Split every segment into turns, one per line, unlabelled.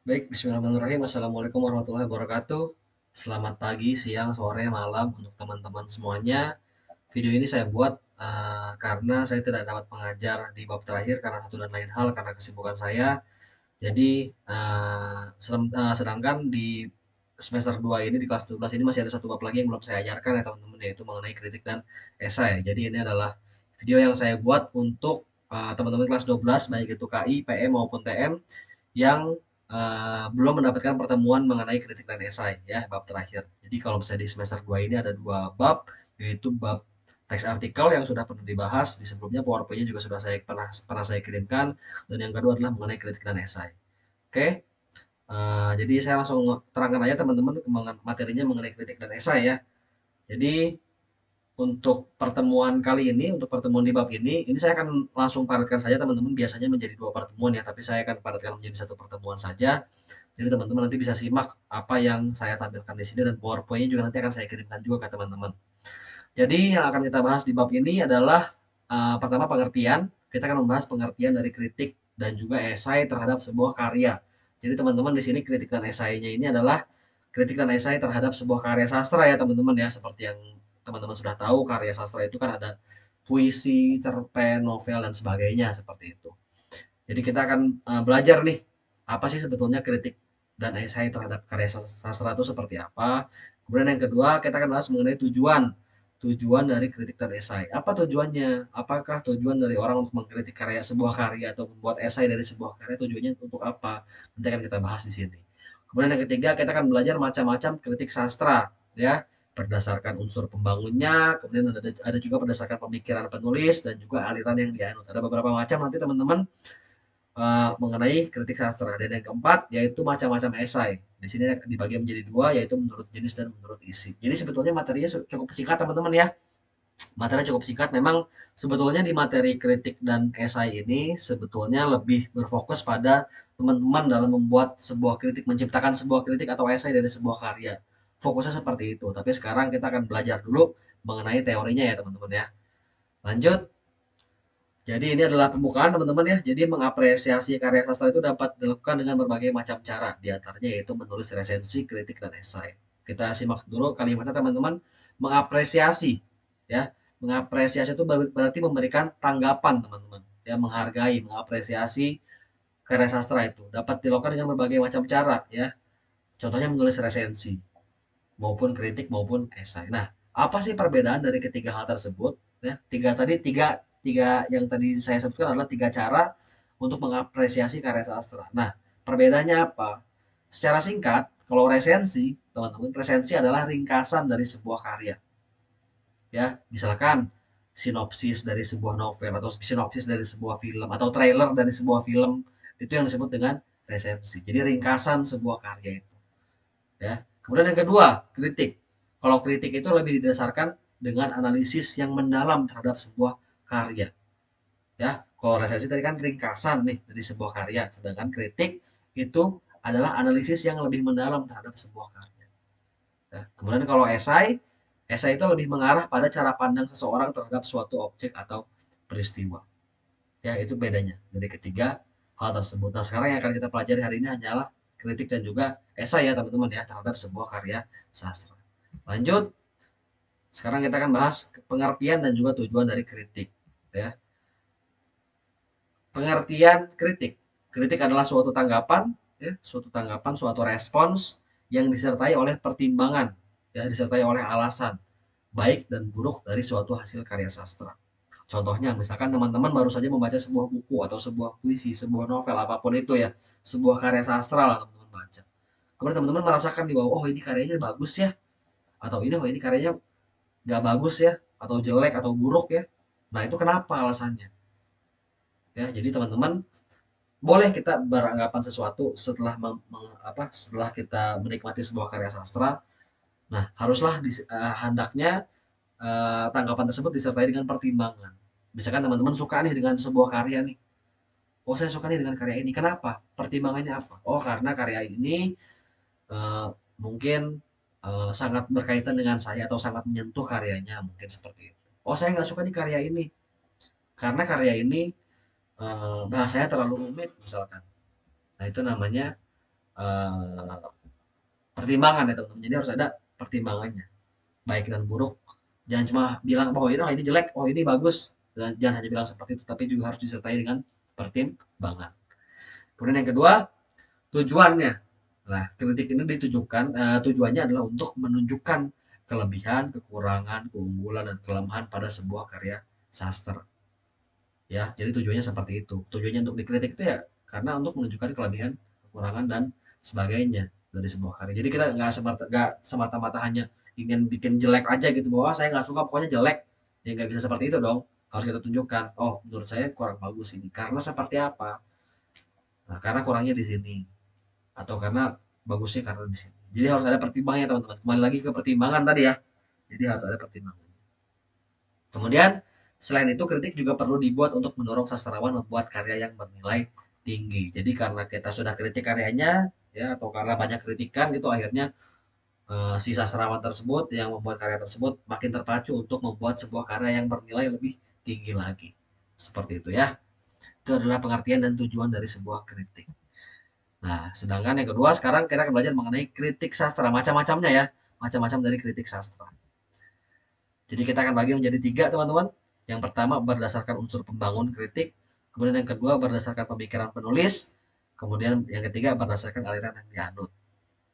Baik, bismillahirrahmanirrahim. Assalamualaikum warahmatullahi wabarakatuh. Selamat pagi, siang, sore, malam untuk teman-teman semuanya. Video ini saya buat karena saya tidak dapat mengajar di bab terakhir karena satu dan lain hal karena kesibukan saya. Jadi sedangkan di semester 2 ini di kelas 12 ini masih ada satu bab lagi yang belum saya ajarkan ya teman-teman, yaitu mengenai kritik dan esai. Jadi ini adalah video yang saya buat untuk teman-teman kelas 12 baik itu KI, PM maupun TM yang belum mendapatkan pertemuan mengenai kritik dan esai ya bab terakhir. Jadi kalau misalnya di semester 2 ini ada dua bab, yaitu bab teks artikel yang sudah pernah dibahas di sebelumnya, PowerPoint-nya juga sudah pernah saya kirimkan, dan yang kedua adalah mengenai kritik dan esai. Oke, jadi saya langsung terangkan aja teman-teman materinya mengenai kritik dan esai ya. Jadi untuk pertemuan kali ini, untuk pertemuan di bab ini saya akan langsung padatkan saja teman-teman, biasanya menjadi dua pertemuan ya, tapi saya akan padatkan menjadi satu pertemuan saja. Jadi teman-teman nanti bisa simak apa yang saya tampilkan di sini, dan PowerPoint-nya juga nanti akan saya kirimkan juga ke teman-teman. Jadi yang akan kita bahas di bab ini adalah pertama pengertian. Kita akan membahas pengertian dari kritik dan juga esai terhadap sebuah karya. Jadi teman-teman di sini kritik dan esainya ini adalah kritik dan esai terhadap sebuah karya sastra ya teman-teman ya. Seperti yang teman-teman sudah tahu, karya sastra itu kan ada puisi, cerpen, novel dan sebagainya seperti itu. Jadi kita akan belajar nih apa sih sebetulnya kritik dan esai terhadap karya sastra itu seperti apa. Kemudian yang kedua kita akan bahas mengenai tujuan dari kritik dan esai. Apa tujuannya? Apakah tujuan dari orang untuk mengkritik sebuah karya atau membuat esai dari sebuah karya, tujuannya untuk apa? Nanti akan kita bahas di sini. Kemudian yang ketiga kita akan belajar macam-macam kritik sastra ya, berdasarkan unsur pembangunnya, kemudian ada juga berdasarkan pemikiran penulis dan juga aliran yang dianut. Ada beberapa macam nanti teman-teman mengenai kritik sastra. Dan yang keempat yaitu macam-macam esai. Di sini dibagi menjadi dua, yaitu menurut jenis dan menurut isi. Jadi sebetulnya materinya cukup singkat teman-teman ya. Materi cukup singkat. Memang sebetulnya di materi kritik dan esai ini sebetulnya lebih berfokus pada teman-teman dalam membuat sebuah kritik, menciptakan sebuah kritik atau esai dari sebuah karya. Fokusnya seperti itu. Tapi sekarang kita akan belajar dulu mengenai teorinya ya teman-teman ya. Lanjut. Jadi ini adalah pembukaan teman-teman ya. Jadi mengapresiasi karya sastra itu dapat dilakukan dengan berbagai macam cara. Di antaranya yaitu menulis resensi, kritik, dan esai. Kita simak dulu kalimatnya teman-teman. Mengapresiasi ya. Mengapresiasi itu berarti memberikan tanggapan teman-teman. Ya, menghargai, mengapresiasi karya sastra itu dapat dilakukan dengan berbagai macam cara ya. Contohnya menulis resensi maupun kritik maupun esai. Nah, apa sih perbedaan dari ketiga hal tersebut? Ya, tiga yang tadi saya sebutkan adalah tiga cara untuk mengapresiasi karya sastra. Nah, perbedaannya apa? Secara singkat, kalau resensi, teman-teman, resensi adalah ringkasan dari sebuah karya. Ya, misalkan sinopsis dari sebuah novel atau sinopsis dari sebuah film atau trailer dari sebuah film, itu yang disebut dengan resensi. Jadi ringkasan sebuah karya itu. Ya. Kemudian yang kedua, kritik. Kalau kritik itu lebih didasarkan dengan analisis yang mendalam terhadap sebuah karya. Ya, kalau resensi tadi kan ringkasan nih dari sebuah karya, sedangkan kritik itu adalah analisis yang lebih mendalam terhadap sebuah karya. Ya. Kemudian kalau esai, esai itu lebih mengarah pada cara pandang seseorang terhadap suatu objek atau peristiwa. Ya, itu bedanya dari ketiga hal tersebut. Nah, sekarang yang akan kita pelajari hari ini hanyalah kritik dan juga esai ya teman-teman ya terhadap sebuah karya sastra. Lanjut, sekarang kita akan bahas pengertian dan juga tujuan dari kritik ya. Pengertian kritik. Kritik adalah suatu tanggapan ya, suatu respons yang disertai oleh pertimbangan ya, disertai oleh alasan baik dan buruk dari suatu hasil karya sastra. Contohnya, misalkan teman-teman baru saja membaca sebuah buku atau sebuah puisi, sebuah novel, apapun itu ya, sebuah karya sastra lah teman-teman baca. Kemudian teman-teman merasakan di bawah, oh ini karyanya bagus ya, atau ini, oh ini karyanya nggak bagus ya, atau jelek, atau buruk ya. Nah itu kenapa alasannya? Ya, jadi teman-teman boleh kita beranggapan sesuatu setelah kita menikmati sebuah karya sastra. Nah, haruslah hendaknya tanggapan tersebut disertai dengan pertimbangan. Misalkan teman-teman suka nih dengan sebuah karya nih. Oh, saya suka nih dengan karya ini. Kenapa? Pertimbangannya apa? Oh, karena karya ini eh, mungkin sangat berkaitan dengan saya atau sangat menyentuh karyanya, mungkin seperti itu. Oh, saya nggak suka nih karya ini karena karya ini bahasanya terlalu rumit misalkan. Nah, itu namanya eh, pertimbangan ya teman-teman. Jadi harus ada pertimbangannya, baik dan buruk. Jangan cuma bilang bahwa ini jelek, oh ini bagus. Jangan hanya bilang seperti itu, tapi juga harus disertai dengan pertimbangan. Kemudian yang kedua, tujuannya. Nah, kritik ini ditujukan, tujuannya adalah untuk menunjukkan kelebihan, kekurangan, keunggulan, dan kelemahan pada sebuah karya sastra. Ya, jadi tujuannya seperti itu. Tujuannya untuk dikritik itu ya karena untuk menunjukkan kelebihan, kekurangan, dan sebagainya dari sebuah karya. Jadi kita nggak semata-mata hanya ingin bikin jelek aja gitu, bahwa saya nggak suka pokoknya jelek. Ya nggak bisa seperti itu dong. Harus kita tunjukkan, oh menurut saya kurang bagus ini. Karena seperti apa? Nah, karena kurangnya di sini. Atau karena bagusnya karena di sini. Jadi harus ada pertimbangannya teman-teman. Kembali lagi ke pertimbangan tadi ya. Jadi harus ada pertimbangan. Kemudian, selain itu kritik juga perlu dibuat untuk mendorong sastrawan membuat karya yang bernilai tinggi. Jadi karena kita sudah kritik karyanya, ya atau karena banyak kritikan gitu, akhirnya si sastrawan tersebut yang membuat karya tersebut makin terpacu untuk membuat sebuah karya yang bernilai lebih tinggi lagi. Seperti itu ya. Itu adalah pengertian dan tujuan dari sebuah kritik. Nah, sedangkan yang kedua sekarang kita akan belajar mengenai kritik sastra, macam-macamnya ya, macam-macam dari kritik sastra. Jadi kita akan bagi menjadi tiga teman-teman. Yang pertama berdasarkan unsur pembangun kritik, kemudian yang kedua berdasarkan pemikiran penulis, kemudian yang ketiga berdasarkan aliran yang dianut.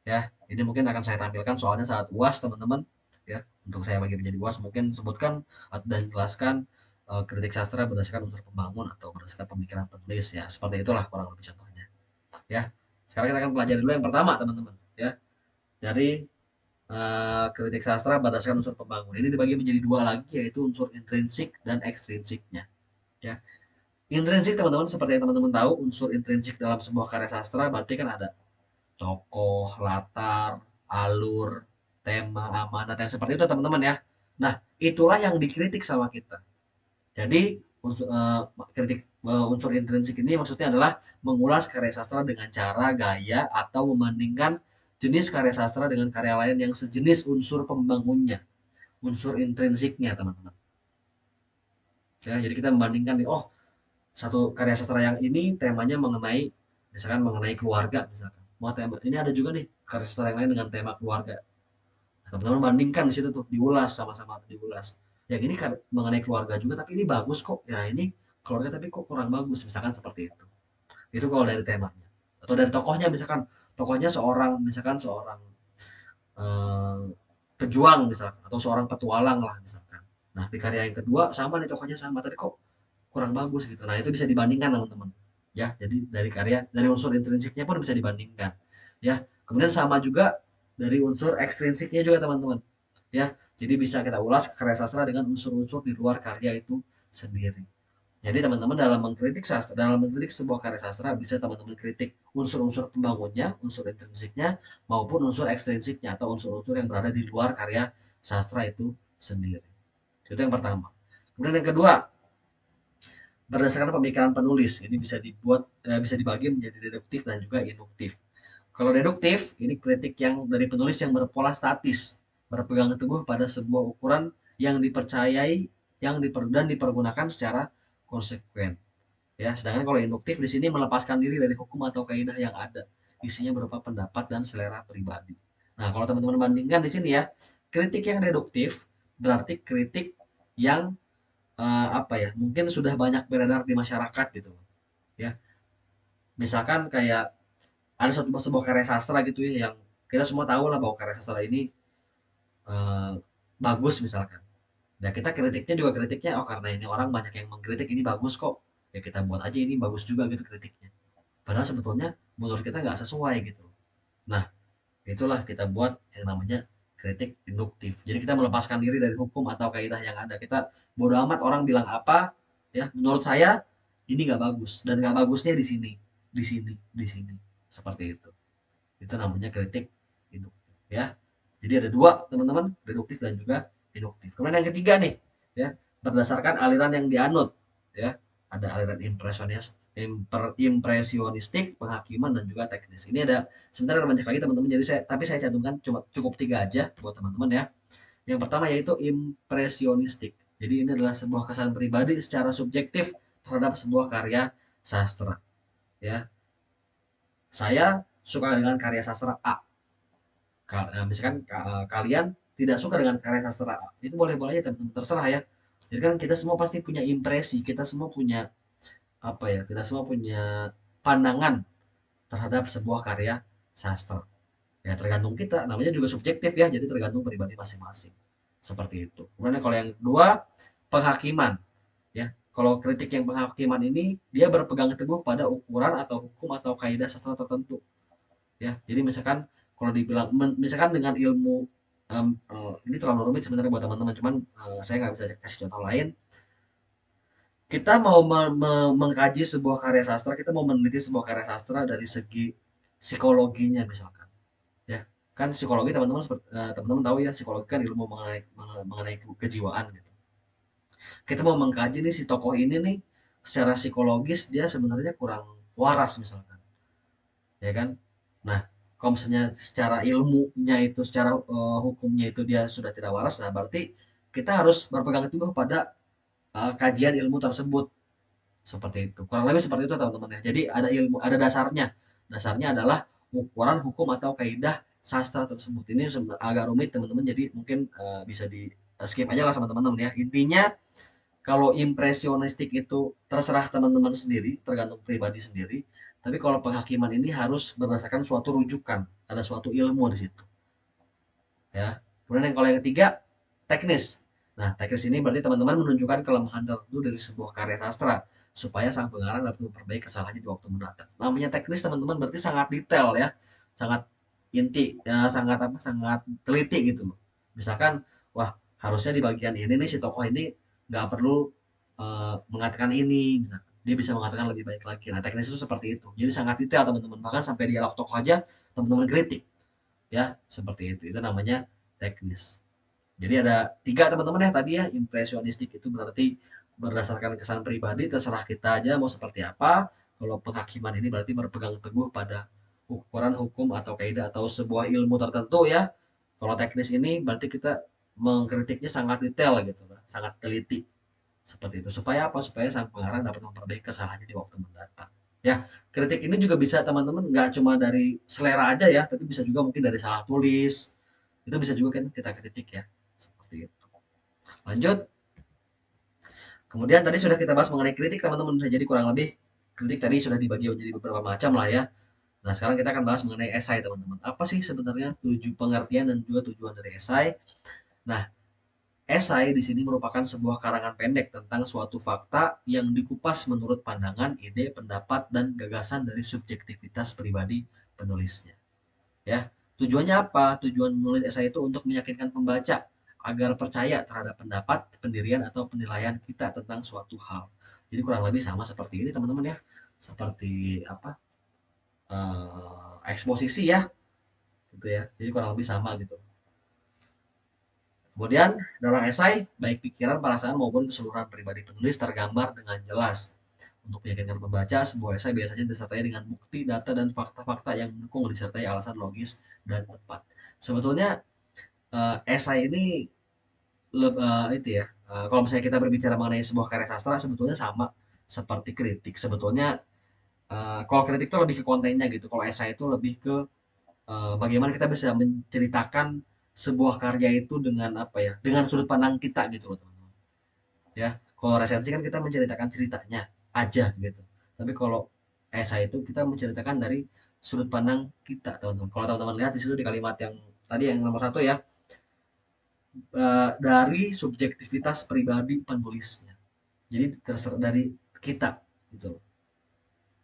Ya, ini mungkin akan saya tampilkan soalnya saat UAS teman-teman. Ya, untuk saya bagi menjadi UAS mungkin sebutkan dan jelaskan kritik sastra berdasarkan unsur pembangun atau berdasarkan pemikiran penulis ya. Seperti itulah kurang lebih contohnya. Ya, sekarang kita akan pelajari dulu yang pertama teman-teman. Ya, dari kritik sastra berdasarkan unsur pembangun. Ini dibagi menjadi dua lagi yaitu unsur intrinsik dan ekstrinsiknya. Ya, intrinsik teman-teman seperti yang teman-teman tahu unsur intrinsik dalam sebuah karya sastra berarti kan ada tokoh, latar, alur, tema, amanat yang seperti itu teman-teman ya. Nah, itulah yang dikritik sama kita. Jadi kritik unsur intrinsik ini maksudnya adalah mengulas karya sastra dengan cara, gaya, atau membandingkan jenis karya sastra dengan karya lain yang sejenis unsur pembangunnya, unsur intrinsiknya teman-teman. Ya, jadi kita membandingkan nih, oh satu karya sastra yang ini temanya mengenai, misalkan mengenai keluarga misalkan. Mau tema ini ada juga nih karya sastra yang lain dengan tema keluarga. Nah, teman-teman bandingkan di situ tuh, diulas sama-sama diulas. Yang ini kan mengenai keluarga juga, tapi ini bagus kok. Ya ini keluarga tapi kok kurang bagus, misalkan seperti itu. Itu kalau dari temanya. Atau dari tokohnya, misalkan tokohnya misalkan seorang eh, pejuang misalkan, atau seorang petualang lah misalkan. Nah di karya yang kedua sama nih tokohnya sama, tapi kok kurang bagus gitu. Nah itu bisa dibandingkan teman-teman. Ya, jadi dari karya, dari unsur intrinsiknya pun bisa dibandingkan. Ya, kemudian sama juga dari unsur ekstrinsiknya juga teman-teman. Ya, jadi bisa kita ulas karya sastra dengan unsur-unsur di luar karya itu sendiri. Jadi teman-teman dalam mengkritik sebuah karya sastra bisa teman-teman kritik unsur-unsur pembangunnya, unsur intrinsiknya maupun unsur ekstrinsiknya atau unsur-unsur yang berada di luar karya sastra itu sendiri. Itu yang pertama. Kemudian yang kedua, berdasarkan pemikiran penulis. Ini bisa dibagi menjadi deduktif dan juga induktif. Kalau deduktif, ini kritik yang dari penulis yang berpola statis, berpegang teguh pada sebuah ukuran yang dipercayai, dan dipergunakan secara konsekuen. Ya, sedangkan kalau induktif di sini melepaskan diri dari hukum atau kaidah yang ada. Isinya berupa pendapat dan selera pribadi. Nah, kalau teman-teman bandingkan di sini ya, kritik yang deduktif berarti kritik yang apa ya? Mungkin sudah banyak beredar di masyarakat gitu, ya. Misalkan kayak ada sebuah karya sastra gitu ya yang kita semua tahu lah bahwa karya sastra ini eh, bagus misalkan. Nah kita kritiknya juga kritiknya, oh karena ini orang banyak yang mengkritik ini bagus kok, ya kita buat aja ini bagus juga gitu kritiknya. Padahal sebetulnya menurut kita nggak sesuai gitu. Nah itulah kita buat yang namanya kritik induktif. Jadi kita melepaskan diri dari hukum atau kaidah yang ada. Kita bodo amat orang bilang apa, ya menurut saya ini nggak bagus dan nggak bagusnya di sini, di sini, di sini, seperti itu. Itu namanya kritik induktif ya. Jadi ada dua teman-teman, deduktif dan juga induktif. Kemudian yang ketiga nih ya, berdasarkan aliran yang dianut ya. Ada aliran impresionistik, penghakiman dan juga teknis. Ini ada sebenarnya ada banyak lagi teman-teman. Jadi saya cantumkan cuma cukup tiga aja buat teman-teman ya. Yang pertama yaitu impresionistik. Jadi ini adalah sebuah kesan pribadi secara subjektif terhadap sebuah karya sastra ya. Saya suka dengan karya sastra A. Misalkan kalian tidak suka dengan karya sastra A, itu boleh-boleh aja teman-teman, terserah ya. Jadi kan kita semua pasti punya impresi, kita semua punya apa ya, kita semua punya pandangan terhadap sebuah karya sastra. Ya tergantung kita, namanya juga subjektif ya, jadi tergantung pribadi masing-masing. Seperti itu. Kemudian kalau yang kedua, penghakiman. Ya, kalau kritik yang penghakiman ini dia berpegang teguh pada ukuran atau hukum atau kaidah sastra tertentu. Ya, jadi misalkan kalau dibilang misalkan dengan ilmu ini terlalu rumit sebenarnya buat teman-teman, cuman saya nggak bisa kasih contoh lain. Kita mau mengkaji sebuah karya sastra, kita mau meneliti sebuah karya sastra dari segi psikologinya misalkan. Ya, kan psikologi teman-teman teman-teman tahu ya, psikologi kan ilmu mengenai kejiwaan gitu. Kita mau mengkaji nih si tokoh ini nih secara psikologis dia sebenarnya kurang waras misalkan, ya kan? Nah, kalau misalnya secara ilmunya itu, secara hukumnya itu dia sudah tidak waras, nah berarti kita harus berpegang teguh pada kajian ilmu tersebut. Seperti itu. Kurang lebih seperti itu teman-teman ya. Jadi ada ilmu, ada dasarnya. Dasarnya adalah ukuran hukum atau kaidah sastra tersebut. Ini agak rumit teman-teman, jadi mungkin bisa di skip aja lah sama teman-teman ya. Intinya kalau impresionistik itu terserah teman-teman sendiri, tergantung pribadi sendiri. Tapi kalau penghakiman ini harus berdasarkan suatu rujukan, ada suatu ilmu di situ. Ya. Kemudian yang kalau yang ketiga, teknis. Nah, teknis ini berarti teman-teman menunjukkan kelemahan tertentu dari sebuah karya sastra supaya sang pengarang dapat memperbaiki kesalahannya di waktu mendatang. Namanya teknis teman-teman berarti sangat detail ya, sangat inti, ya, sangat apa, sangat teliti gitu loh. Misalkan, wah harusnya di bagian ini nih si tokoh ini nggak perlu mengatakan ini, misalkan. Dia bisa mengatakan lebih baik lagi. Nah, teknis itu seperti itu. Jadi sangat detail teman-teman. Bahkan sampai dialog tokoh aja teman-teman kritik ya, seperti itu. Itu namanya teknis. Jadi ada tiga teman-teman ya tadi ya, impresionistik itu berarti berdasarkan kesan pribadi, terserah kita aja mau seperti apa. Kalau penghakiman ini berarti berpegang teguh pada ukuran hukum atau kaidah atau sebuah ilmu tertentu ya. Kalau teknis ini berarti kita mengkritiknya sangat detail gitu, sangat teliti. Seperti itu. Supaya apa? Supaya sang pengarang dapat memperbaiki kesalahannya di waktu mendatang. Ya, kritik ini juga bisa teman-teman nggak cuma dari selera aja ya, tapi bisa juga mungkin dari salah tulis. Itu bisa juga kan kita kritik ya. Seperti itu. Lanjut. Kemudian tadi sudah kita bahas mengenai kritik teman-teman. Jadi kurang lebih kritik tadi sudah dibagi menjadi beberapa macam lah ya. Nah, sekarang kita akan bahas mengenai esai teman-teman. Apa sih sebenarnya pengertian dan juga tujuan dari esai? Nah, esai di sini merupakan sebuah karangan pendek tentang suatu fakta yang dikupas menurut pandangan, ide, pendapat, dan gagasan dari subjektivitas pribadi penulisnya. Ya, tujuannya apa? Tujuan menulis esai itu untuk meyakinkan pembaca agar percaya terhadap pendapat, pendirian, atau penilaian kita tentang suatu hal. Jadi kurang lebih sama seperti ini teman-teman ya. Seperti apa? Eksposisi ya, gitu ya. Jadi kurang lebih sama gitu. Kemudian dalam esai, baik pikiran, perasaan maupun keseluruhan pribadi penulis tergambar dengan jelas. Untuk meyakinkan pembaca, sebuah esai biasanya disertai dengan bukti, data, dan fakta-fakta yang mendukung disertai alasan logis dan tepat. Sebetulnya esai ini itu ya. Kalau misalnya kita berbicara mengenai sebuah karya sastra, sebetulnya sama seperti kritik. Sebetulnya kalau kritik itu lebih ke kontennya gitu. Kalau esai itu lebih ke bagaimana kita bisa menceritakan sebuah karya itu dengan apa ya, dengan sudut pandang kita gitu loh teman-teman ya. Kalau resensi kan kita menceritakan ceritanya aja gitu, tapi kalau esai itu kita menceritakan dari sudut pandang kita teman-teman. Kalau teman-teman lihat di situ di kalimat yang tadi yang nomor satu ya, dari subjektivitas pribadi penulisnya, jadi terserah dari kita gitu loh.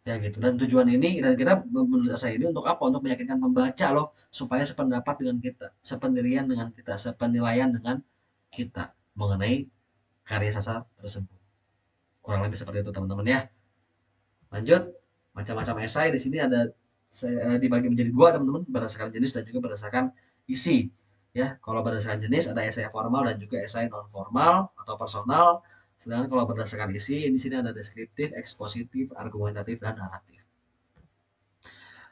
Ya gitu, dan tujuan ini dan kita menulis esai ini untuk apa? Untuk meyakinkan pembaca loh supaya sependapat dengan kita, sependirian dengan kita, sepenilaian dengan kita mengenai karya sastra tersebut. Kurang lebih seperti itu teman-teman ya. Lanjut, macam-macam esai di sini ada dibagi menjadi dua teman-teman, berdasarkan jenis dan juga berdasarkan isi. Ya, kalau berdasarkan jenis ada esai formal dan juga esai non formal atau personal. Sedangkan kalau berdasarkan isi, di sini ada deskriptif, ekspositif, argumentatif, dan naratif.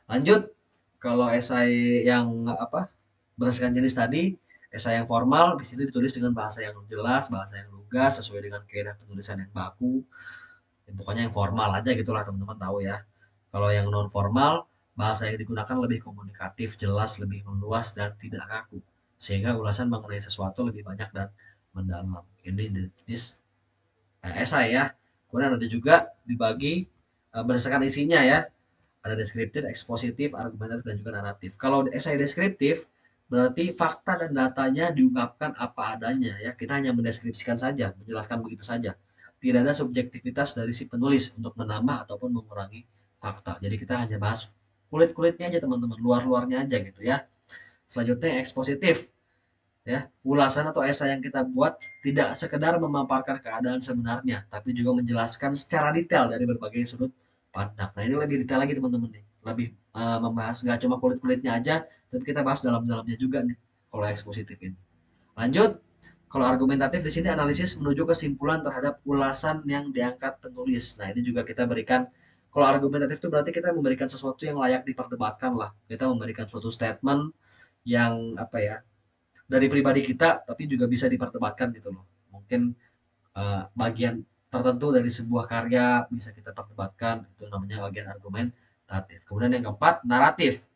Lanjut, kalau esai yang apa berdasarkan jenis tadi, esai yang formal di sini ditulis dengan bahasa yang jelas, bahasa yang lugas, sesuai dengan kaidah penulisan yang baku. Ya, pokoknya yang formal aja gitulah teman-teman tahu ya. Kalau yang non formal Bahasa yang digunakan lebih komunikatif, jelas, lebih meluas, dan tidak kaku. Sehingga ulasan mengenai sesuatu lebih banyak dan mendalam. Ini jenis esai ya. Kemudian ada juga dibagi berdasarkan isinya ya. Ada deskriptif, ekspositif, argumentatif, dan juga naratif. Kalau esai deskriptif, berarti fakta dan datanya diungkapkan apa adanya ya. Kita hanya mendeskripsikan saja, menjelaskan begitu saja. Tidak ada subjektivitas dari si penulis untuk menambah ataupun mengurangi fakta. Jadi kita hanya bahas kulit-kulitnya aja teman-teman, luar-luarnya aja gitu ya. Selanjutnya ekspositif ya. Ulasan atau esai yang kita buat tidak sekedar memaparkan keadaan sebenarnya, tapi juga menjelaskan secara detail dari berbagai sudut pandang. Nah ini lebih detail lagi teman-teman nih, lebih membahas nggak cuma kulit-kulitnya aja, tapi kita bahas dalam-dalamnya juga nih kalau ekspositif ini. Lanjut, kalau argumentatif di sini analisis menuju kesimpulan terhadap ulasan yang diangkat penulis. Nah ini juga kita berikan, kalau argumentatif itu berarti kita memberikan sesuatu yang layak diperdebatkan lah. Kita memberikan suatu statement yang apa ya, dari pribadi kita tapi juga bisa diperdebatkan gitu loh. Mungkin bagian tertentu dari sebuah karya bisa kita perdebatkan, itu namanya bagian argumentatif. Kemudian yang keempat, naratif.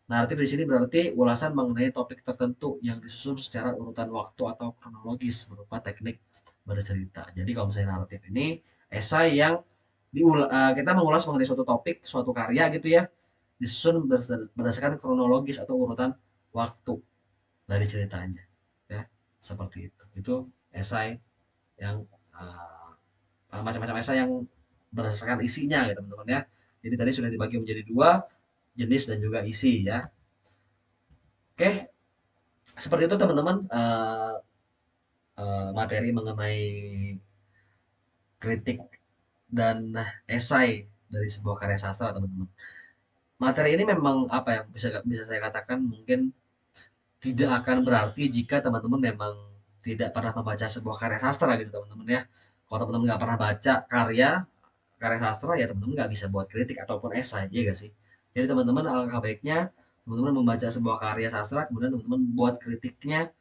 Naratif di sini berarti ulasan mengenai topik tertentu yang disusun secara urutan waktu atau kronologis berupa teknik bercerita. Jadi kalau misalnya naratif ini esai yang kita mengulas mengenai suatu topik, suatu karya gitu ya, disusun berdasarkan kronologis atau urutan waktu dari ceritanya ya, seperti itu esai yang macam-macam esai yang berdasarkan isinya ya teman-teman ya. Jadi tadi sudah dibagi menjadi dua, jenis dan juga isi ya. Oke, seperti itu teman-teman, materi mengenai kritik dan esai dari sebuah karya sastra teman-teman. Materi ini memang apa ya, bisa bisa saya katakan mungkin tidak akan berarti jika teman-teman memang tidak pernah membaca sebuah karya sastra gitu teman-teman ya. Kalau teman-teman nggak pernah baca karya karya sastra ya teman-teman nggak bisa buat kritik ataupun esai, ya gak sih? Jadi teman-teman alangkah baiknya teman-teman membaca sebuah karya sastra kemudian teman-teman buat kritiknya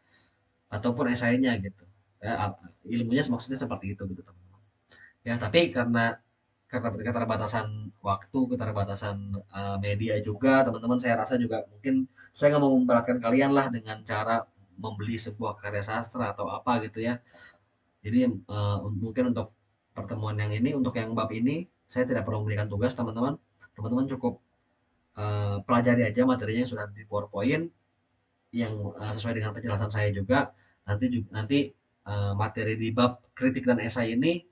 ataupun esainya gitu. Ya, ilmunya maksudnya seperti itu gitu teman-teman. Ya tapi karena keterbatasan waktu, keterbatasan media juga, teman-teman saya rasa juga mungkin saya nggak mau memberatkan kalian lah dengan cara membeli sebuah karya sastra atau apa gitu ya. Jadi mungkin untuk pertemuan yang ini, untuk yang bab ini, saya tidak perlu memberikan tugas teman-teman. Teman-teman cukup pelajari aja materinya yang sudah di PowerPoint, yang sesuai dengan penjelasan saya juga. Nanti materi di bab kritik dan esai ini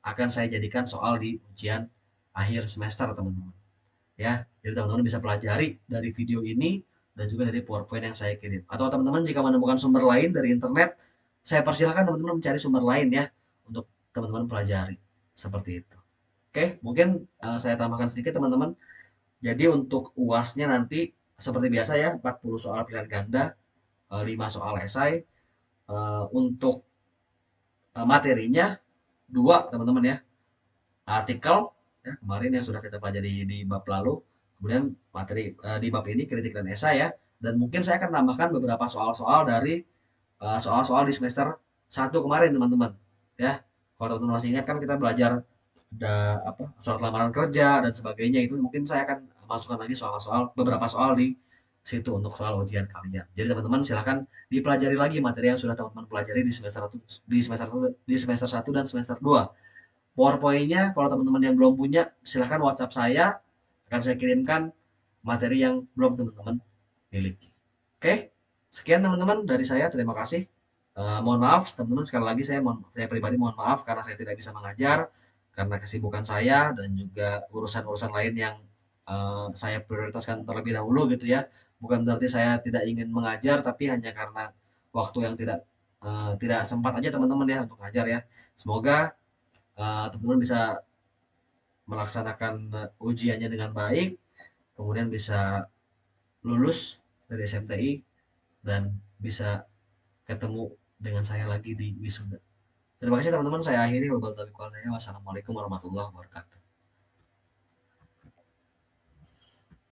akan saya jadikan soal di ujian akhir semester teman-teman. Ya, jadi teman-teman bisa pelajari dari video ini dan juga dari PowerPoint yang saya kirim. Atau teman-teman jika menemukan sumber lain dari internet, saya persilahkan teman-teman mencari sumber lain ya untuk teman-teman pelajari. Seperti itu. Oke, mungkin saya tambahkan sedikit teman-teman. Jadi untuk UASnya nanti seperti biasa ya, 40 soal pilihan ganda, 5 soal esai. Untuk materinya dua teman-teman ya, artikel ya kemarin yang sudah kita pelajari di bab lalu, kemudian materi di bab ini kritik dan esai ya, dan mungkin saya akan tambahkan beberapa soal-soal dari soal-soal di semester satu kemarin teman-teman ya. Kalau teman-teman masih ingat kan kita belajar ada apa, surat lamaran kerja dan sebagainya, itu mungkin saya akan masukkan lagi soal-soal, beberapa soal di situ untuk soal ujian kalian. Jadi teman-teman silahkan dipelajari lagi materi yang sudah teman-teman pelajari di semester satu, di semester 1 dan semester 2. PowerPoint-nya kalau teman-teman yang belum punya, silahkan WhatsApp saya, akan saya kirimkan materi yang belum teman-teman miliki. Oke, sekian teman-teman dari saya, terima kasih. Mohon maaf teman-teman, sekali lagi saya pribadi mohon maaf karena saya tidak bisa mengajar, karena kesibukan saya dan juga urusan-urusan lain yang saya prioritaskan terlebih dahulu gitu ya. Bukan berarti saya tidak ingin mengajar, tapi hanya karena waktu yang tidak sempat aja teman-teman ya untuk ngajar ya. Semoga teman-teman bisa melaksanakan ujiannya dengan baik, kemudian bisa lulus dari SMTI dan bisa ketemu dengan saya lagi di wisuda. Terima kasih teman-teman, saya akhiri. Wassalamualaikum warahmatullahi wabarakatuh.